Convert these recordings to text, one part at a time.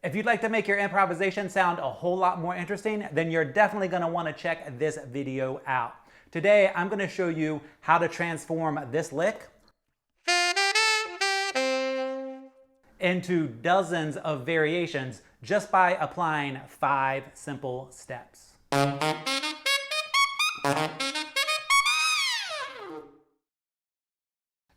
If you'd like to make your improvisation sound a whole lot more interesting, then you're definitely going to want to check this video out. Today, I'm going to show you how to transform this lick into dozens of variations just by applying 5 simple steps.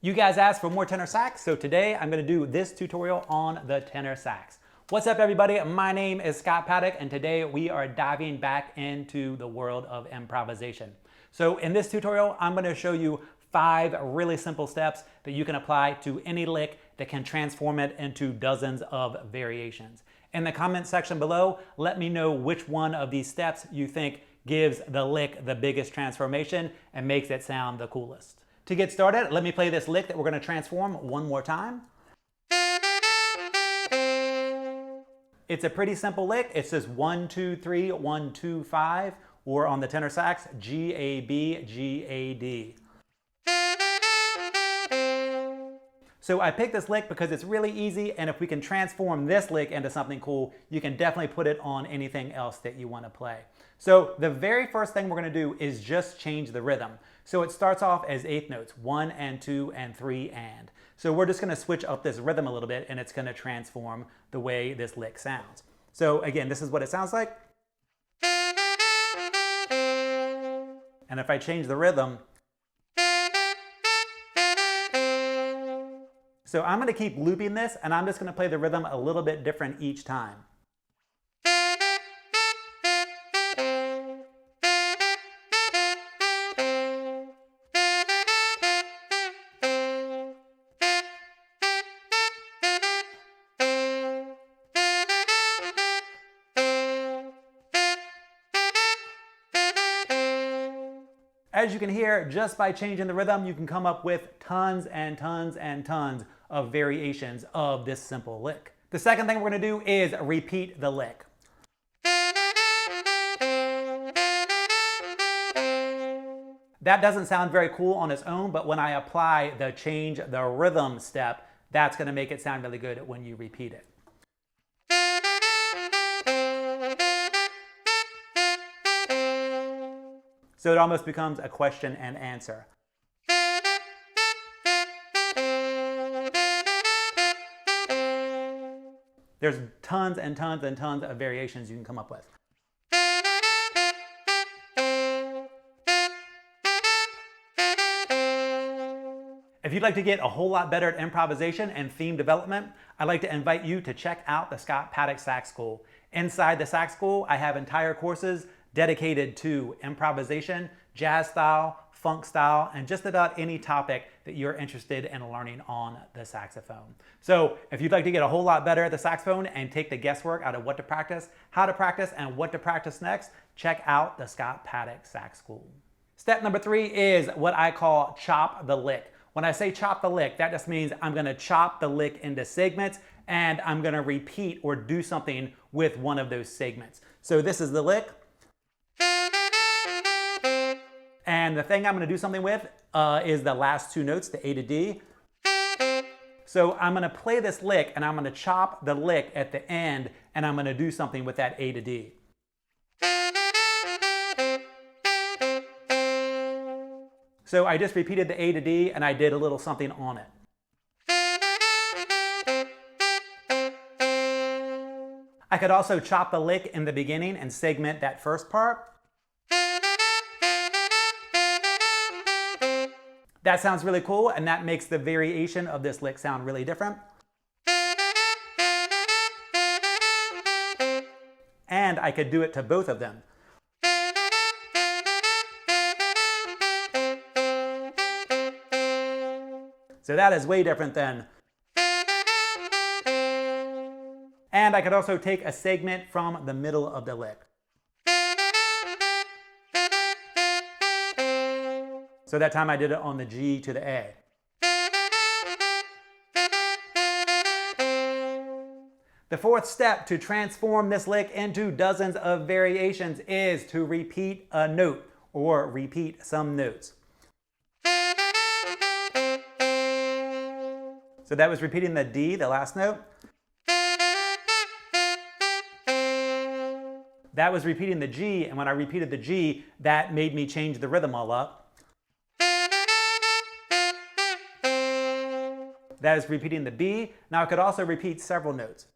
You guys asked for more tenor sax, so today I'm going to do this tutorial on the tenor sax. What's up, everybody? My name is Scott Paddock, and today we are diving back into the world of improvisation. So in this tutorial, I'm going to show you 5 really simple steps that you can apply to any lick that can transform it into dozens of variations. In the comment section below, let me know which one of these steps you think gives the lick the biggest transformation and makes it sound the coolest. To get started, let me play this lick that we're going to transform one more time. It's a pretty simple lick. It's just 1, 2, 3, 1, 2, 5, or on the tenor sax, G, A, B, G, A, D. So I picked this lick because it's really easy, and if we can transform this lick into something cool, you can definitely put it on anything else that you want to play. So the very first thing we're going to do is just change the rhythm. So it starts off as eighth notes, 1 and 2 and 3 and. So we're just going to switch up this rhythm a little bit, and it's going to transform the way this lick sounds. So again, this is what it sounds like. And if I change the rhythm, so I'm going to keep looping this, and I'm just going to play the rhythm a little bit different each time. As you can hear, just by changing the rhythm, you can come up with tons and tons and tons of variations of this simple lick. The second thing we're going to do is repeat the lick. That doesn't sound very cool on its own, but when I apply the change the rhythm step, that's going to make it sound really good when you repeat it. So it almost becomes a question and answer. There's tons and tons and tons of variations you can come up with. If you'd like to get a whole lot better at improvisation and theme development, I'd like to invite you to check out the Scott Paddock Sax School. Inside the Sax School, I have entire courses dedicated to improvisation, jazz style, funk style, and just about any topic that you're interested in learning on the saxophone. So if you'd like to get a whole lot better at the saxophone and take the guesswork out of what to practice, how to practice, and what to practice next, check out the Scott Paddock Sax School. Step number 3 is what I call chop the lick. When I say chop the lick, that just means I'm going to chop the lick into segments, and I'm going to repeat or do something with one of those segments. So this is the lick. And the thing I'm going to do something with is the last 2 notes, the A to D. So I'm going to play this lick, and I'm going to chop the lick at the end, and I'm going to do something with that A to D. So I just repeated the A to D, and I did a little something on it. I could also chop the lick in the beginning and segment that first part. That sounds really cool, and that makes the variation of this lick sound really different. And I could do it to both of them. So that is way different than. And I could also take a segment from the middle of the lick. So that time I did it on the G to the A. The fourth step to transform this lick into dozens of variations is to repeat a note or repeat some notes. So that was repeating the D, the last note. that was repeating the G, and when I repeated the G, that made me change the rhythm all up. That is repeating the B. Now I could also repeat several notes.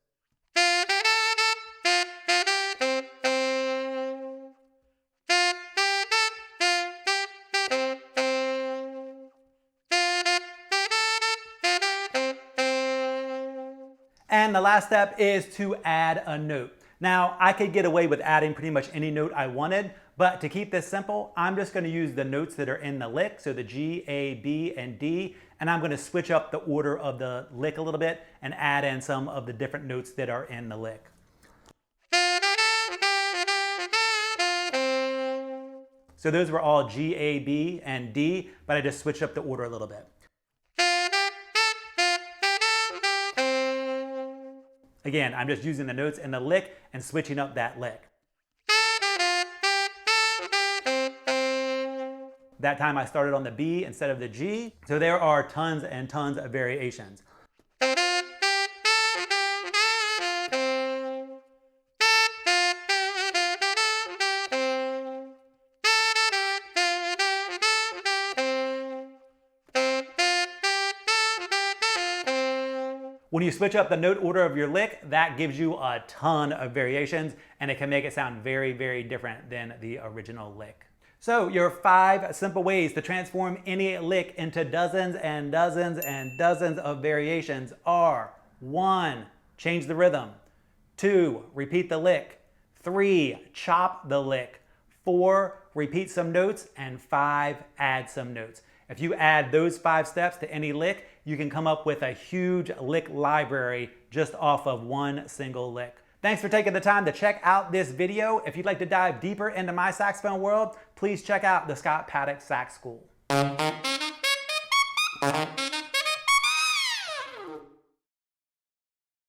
And the last step is to add a note. Now, I could get away with adding pretty much any note I wanted, but to keep this simple, I'm just going to use the notes that are in the lick, so the G, A, B, and D, and I'm going to switch up the order of the lick a little bit and add in some of the different notes that are in the lick. So those were all G, A, B, and D, but I just switched up the order a little bit. Again, I'm just using the notes in the lick and switching up that lick. That time I started on the B instead of the G, so there are tons and tons of variations. When you switch up the note order of your lick, that gives you a ton of variations, and it can make it sound very, very different than the original lick. So your 5 simple ways to transform any lick into dozens and dozens and dozens of variations are: 1, change the rhythm; 2, repeat the lick; 3, chop the lick; 4, repeat some notes; and 5, add some notes. If you add those 5 steps to any lick, you can come up with a huge lick library just off of one single lick. Thanks for taking the time to check out this video. If you'd like to dive deeper into my saxophone world, please check out the Scott Paddock Sax School.